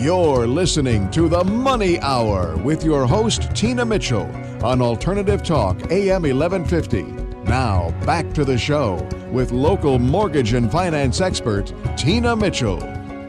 You're listening to The Money Hour with your host, Tina Mitchell, on Alternative Talk, AM 1150. Now, back to the show with local mortgage and finance expert, Tina Mitchell.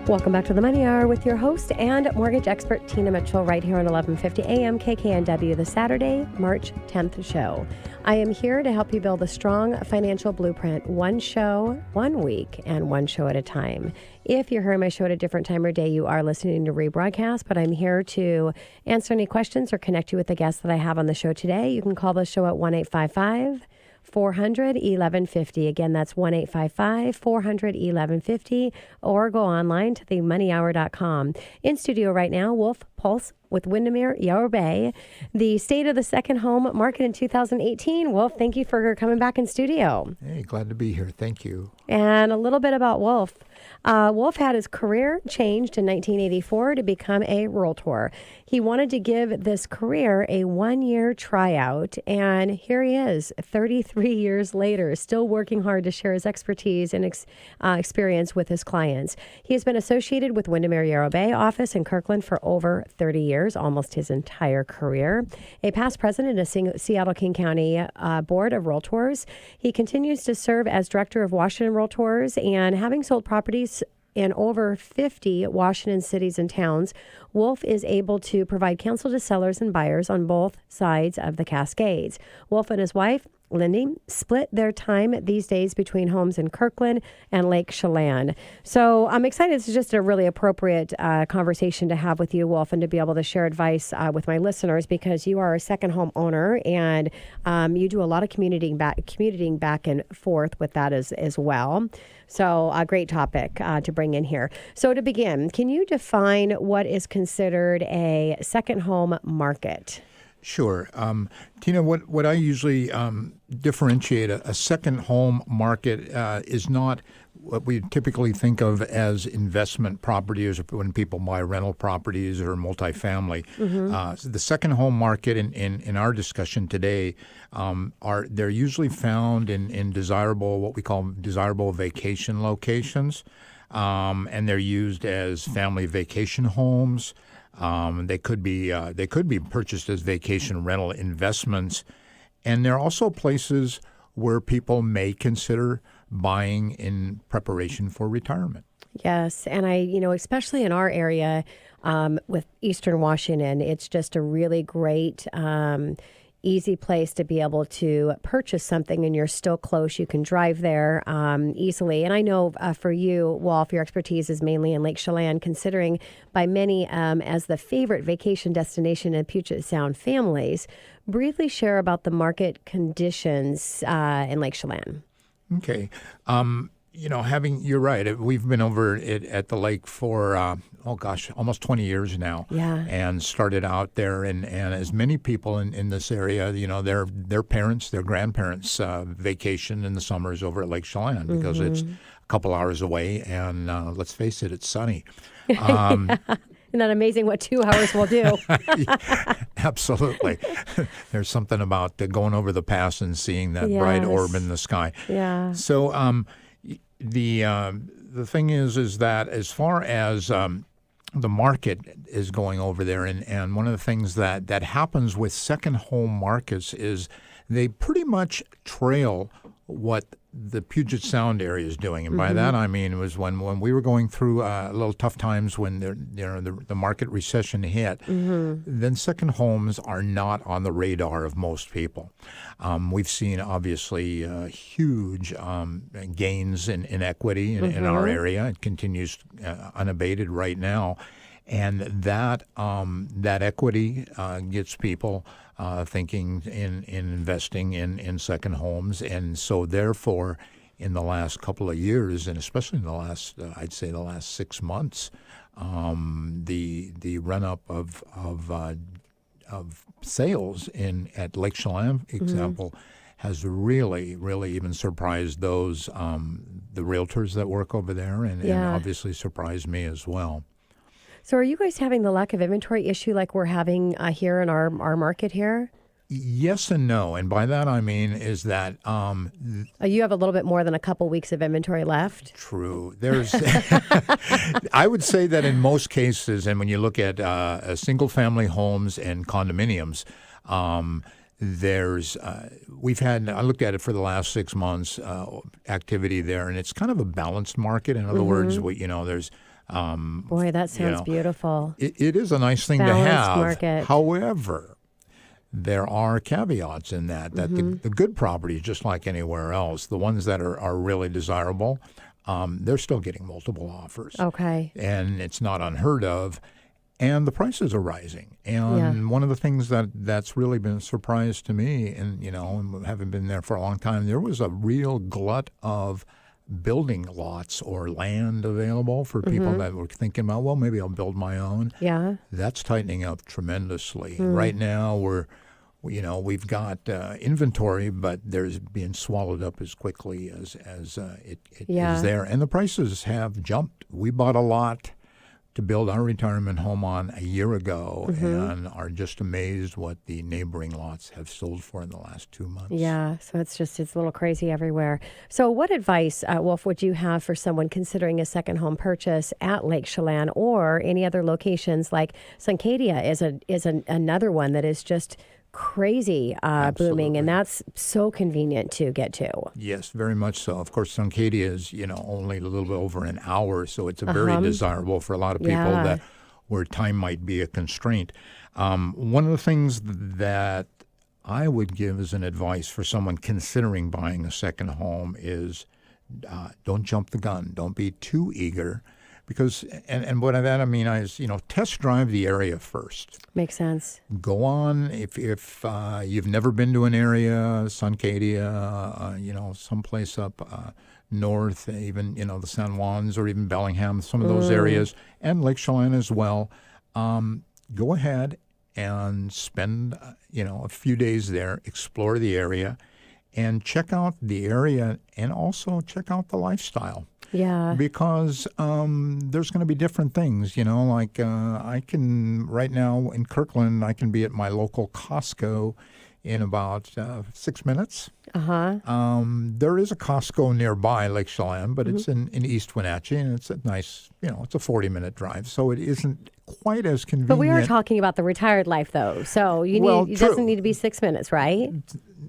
Welcome back to The Money Hour with your host and mortgage expert, Tina Mitchell, right here on 1150 AM KKNW, the Saturday, March 10th show. I am here to help you build a strong financial blueprint, one show, 1 week, and one show at a time. If you're hearing my show at a different time or day, you are listening to rebroadcast, but I'm here to answer any questions or connect you with the guests that I have on the show today. You can call the show at 1-855-400-1150. Again, that's 1-855-400-1150, or go online to themoneyhour.com. In studio right now, Wolf Puls with Windermere Yarrow Bay, the state of the second home market in 2018. Wolf, thank you for coming back in studio. Hey, glad to be here. Thank you. And a little bit about Wolf. Wolf had his career changed in 1984 to become a realtor. He wanted to give this career a 1-year tryout, and here he is, 33 years later, still working hard to share his expertise and experience with his clients. He has been associated with Windermere Yarrow Bay office in Kirkland for over 30 years, almost his entire career. A past president of Seattle-King County Board of Realtors, he continues to serve as director of Washington Realtors, and having sold properties in over 50 Washington cities and towns, Wolf is able to provide counsel to sellers and buyers on both sides of the Cascades. Wolf and his wife, Lindy, split their time these days between homes in Kirkland and Lake Chelan. So I'm excited. This is just a really appropriate conversation to have with you, Wolf, and to be able to share advice with my listeners, because you are a second home owner and you do a lot of commuting back and forth with that as well. So a great topic to bring in here. So to begin, can you define what is considered a second home market? Sure. Tina, what I usually differentiate a second home market is not what we typically think of as investment properties, or when people buy rental properties or multifamily. So the second home market in our discussion today they're usually found in desirable, what we call desirable vacation locations, and they're used as family vacation homes. They could be purchased as vacation rental investments, and they're also places where people may consider buying in preparation for retirement. Yes, and especially in our area with Eastern Washington, it's just a really great easy place to be able to purchase something, and you're still close. You can drive there easily. And I know for you, Wolf, your expertise is mainly in Lake Chelan, considering by many as the favorite vacation destination in Puget Sound families. Briefly share about the market conditions in Lake Chelan. Okay. You're right. We've been over at the lake for, almost 20 years now. Yeah. And started out there. And as many people in this area, their parents, their grandparents vacation in the summers over at Lake Chelan because it's a couple hours away. And let's face it, it's sunny. Isn't that amazing what 2 hours will do? Absolutely. There's something about going over the pass and seeing that bright orb in the sky. Yeah. So the thing is that as far as the market is going over there, and one of the things that happens with second home markets is they pretty much trail what the Puget Sound area is doing. And by that I mean it was when we were going through a little tough times when the market recession hit, then second homes are not on the radar of most people. We've seen obviously huge gains in equity in our area. It continues unabated right now. And that equity gets people thinking in investing in second homes. And so therefore, in the last couple of years, and especially in the last, I'd say the last 6 months, the run-up of sales at Lake Chelan, example, has really, really even surprised those the realtors that work over there, and obviously surprised me as well. So are you guys having the lack of inventory issue like we're having here in our market here? Yes and no. And by that I mean is that You have a little bit more than a couple weeks of inventory left. true. There's, I would say that in most cases, and when you look at single-family homes and condominiums, I looked at it for the last 6 months, activity there, and it's kind of a balanced market. In other words, there's Boy, that sounds beautiful. It is a nice thing to Balanced have. market. However, there are caveats in that the good properties, just like anywhere else, the ones that are really desirable, they're still getting multiple offers. Okay. And it's not unheard of. And the prices are rising. And one of the things that's really been a surprise to me, and having been there for a long time, there was a real glut of building lots or land available for people that were thinking about, well, maybe I'll build my own. Yeah. That's tightening up tremendously. Right now, we've got inventory, but there's being swallowed up as quickly as it is there. And the prices have jumped. We bought a lot to build our retirement home on a year ago and are just amazed what the neighboring lots have sold for in the last 2 months. Yeah, so it's a little crazy everywhere. So what advice, Wolf, would you have for someone considering a second home purchase at Lake Chelan or any other locations? Like Suncadia is another one that is just crazy booming, and that's so convenient to get to. Yes, very much so. Of course, Suncadia is only a little bit over an hour, so it's very desirable for a lot of people that where time might be a constraint. One of the things that I would give as an advice for someone considering buying a second home is don't jump the gun. Don't be too eager. Because, and what that I mean is, test drive the area first. Makes sense. Go on, if you've never been to an area, Suncadia, someplace up north, even, the San Juans or even Bellingham, some of those areas, and Lake Chelan as well, go ahead and spend, a few days there, explore the area, and check out the area and also check out the lifestyle. Yeah. Because there's going to be different things, like I can, right now in Kirkland, I can be at my local Costco in about 6 minutes. There is a Costco nearby Lake Chelan, but it's in East Wenatchee, and it's a nice, it's a 40-minute drive, so it isn't quite as convenient. But we are talking about the retired life, though, so it doesn't need to be 6 minutes, right?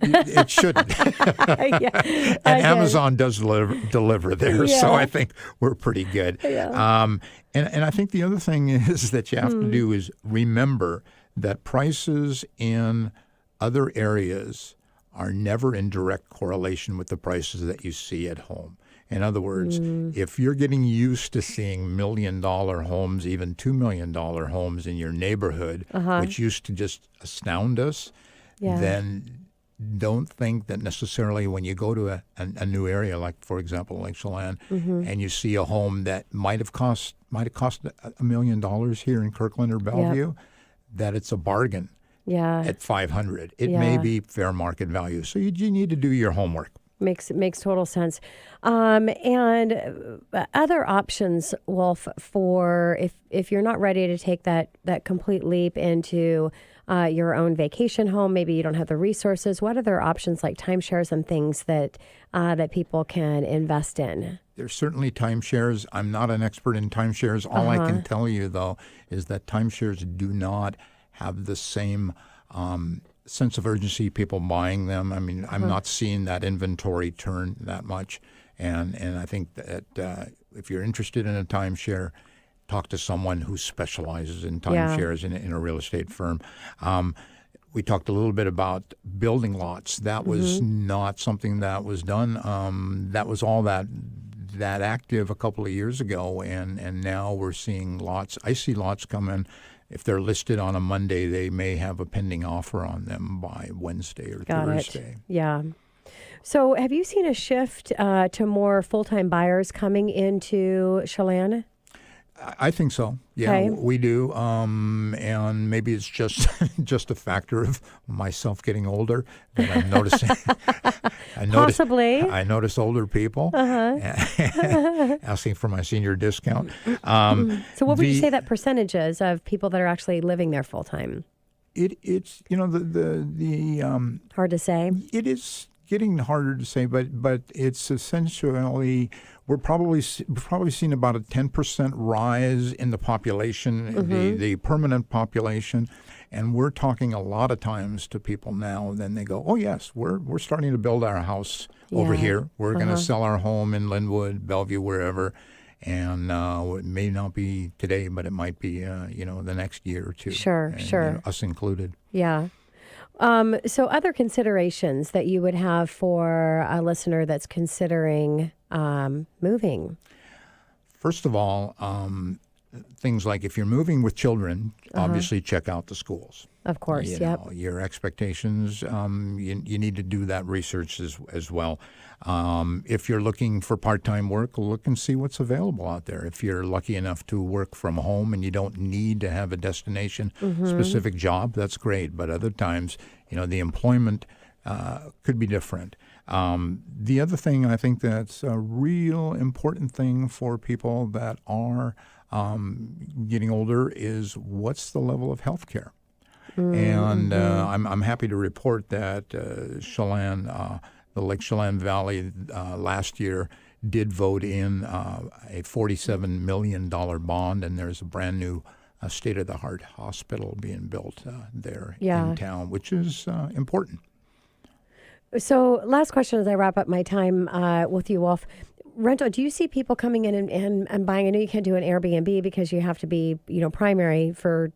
It shouldn't. And Amazon does deliver there, so I think we're pretty good. Yeah. And I think the other thing is that you have to do is remember that prices in other areas are never in direct correlation with the prices that you see at home. In other words, if you're getting used to seeing $1 million homes, even $2 million homes in your neighborhood, which used to just astound us, then don't think that necessarily when you go to a new area, like, for example, Lake Chelan, and you see a home that might have cost $1 million here in Kirkland or Bellevue, that it's a bargain. At $500, it may be fair market value. So you need to do your homework. Makes total sense. And other options, Wolf, for if you're not ready to take that complete leap into your own vacation home, maybe you don't have the resources. What other options like timeshares and things that people can invest in? There's certainly timeshares. I'm not an expert in timeshares. All I can tell you, though, is that timeshares do not have the same sense of urgency, people buying them. I mean, I'm not seeing that inventory turn that much. And I think that if you're interested in a timeshare, talk to someone who specializes in timeshares in a real estate firm. We talked a little bit about building lots. That was not something that was done. That was all that active a couple of years ago, and now we're seeing lots. I see lots come in. If they're listed on a Monday, they may have a pending offer on them by Wednesday or Thursday. Yeah. So have you seen a shift to more full-time buyers coming into Chelan? I think so. Yeah, we do. And maybe it's just just a factor of myself getting older that I'm noticing. Possibly. I notice older people asking for my senior discount. So what would you say that percentage is of people that are actually living there full-time? It's Hard to say. it is getting harder to say, but it's essentially we're probably seeing about a 10% rise in the population, the permanent population, and we're talking a lot of times to people now. And then they go, "Oh yes, we're starting to build our house over here. We're going to sell our home in Linwood, Bellevue, wherever." And it may not be today, but it might be, the next year or two. Sure, sure. Us included. Yeah. So other considerations that you would have for a listener that's considering moving? First of all, things like if you're moving with children, obviously check out the schools. Of course, Your expectations, you need to do that research as well. If you're looking for part-time work, look and see what's available out there. If you're lucky enough to work from home and you don't need to have a destination-specific job, that's great. But other times, the employment could be different. The other thing I think that's a real important thing for people that are getting older is what's the level of health care? And I'm happy to report that Chelan, the Lake Chelan Valley last year did vote in a $47 million bond, and there's a brand new state-of-the-art hospital being built there in town, which is important. So last question as I wrap up my time with you, Wolf. Rental, do you see people coming in and buying? I know you can't do an Airbnb because you have to be, primary for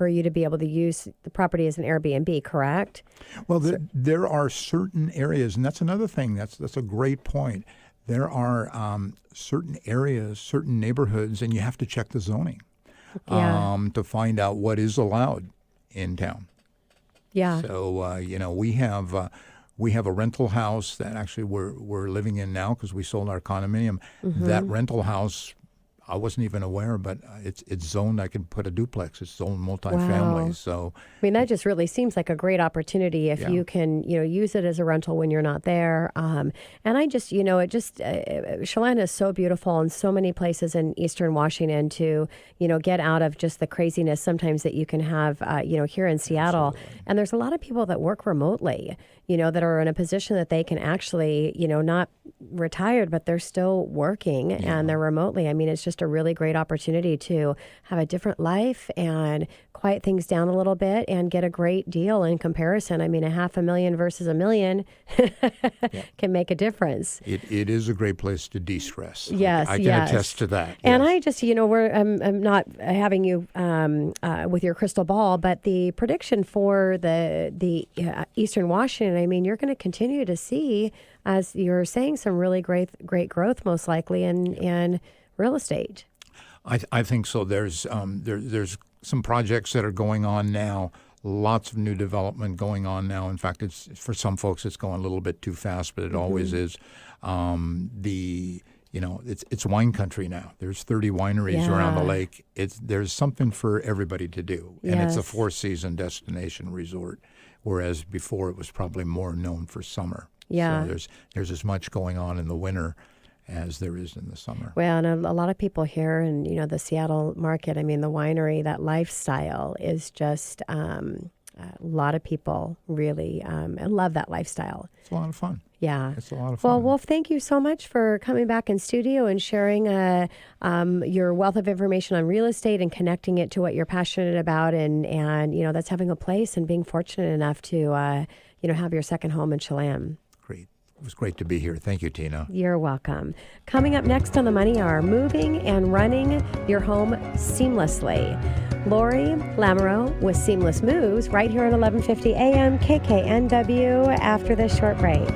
you to be able to use the property as an Airbnb, correct? Well, there are certain areas, and that's another thing. That's a great point. There are certain areas, certain neighborhoods, and you have to check the zoning to find out what is allowed in town. Yeah. So we have a rental house that actually we're living in now because we sold our condominium. That rental house, I wasn't even aware, but it's zoned. I could put a duplex. It's zoned multifamily. Wow. So that just really seems like a great opportunity if you can, use it as a rental when you're not there. And I just, Chelan is so beautiful in so many places in Eastern Washington to, get out of just the craziness sometimes that you can have, here in Seattle. Absolutely. And there's a lot of people that work remotely, that are in a position that they can actually, not retired, but they're still working and they're remotely. It's just a really great opportunity to have a different life and quiet things down a little bit and get a great deal in comparison. $500,000 versus $1 million can make a difference. It is a great place to de-stress. Yes, I can attest to that. And I just, I'm not having you with your crystal ball, but the prediction for the Eastern Washington, you're going to continue to see, as you're saying, some really great growth, most likely in real estate. I think so. There's some projects that are going on now. Lots of new development going on now. In fact, it's for some folks it's going a little bit too fast, but it always is. It's wine country now. There's 30 wineries around the lake. There's something for everybody to do, and it's a 4-season destination resort, whereas before it was probably more known for summer. Yeah. So there's as much going on in the winter as there is in the summer. Well, and a lot of people here in, the Seattle market, the winery, that lifestyle is just, a lot of people really love that lifestyle. It's a lot of fun. Yeah. It's a lot of fun. Well, Wolf, thank you so much for coming back in studio and sharing your wealth of information on real estate and connecting it to what you're passionate about and that's having a place and being fortunate enough to, have your second home in Chelan. Great. It was great to be here. Thank you, Tina. You're welcome. Coming up next on the Money Hour, moving and running your home seamlessly. Lori Lamoureux with Seamless Moves right here at 1150 AM KKNW after this short break.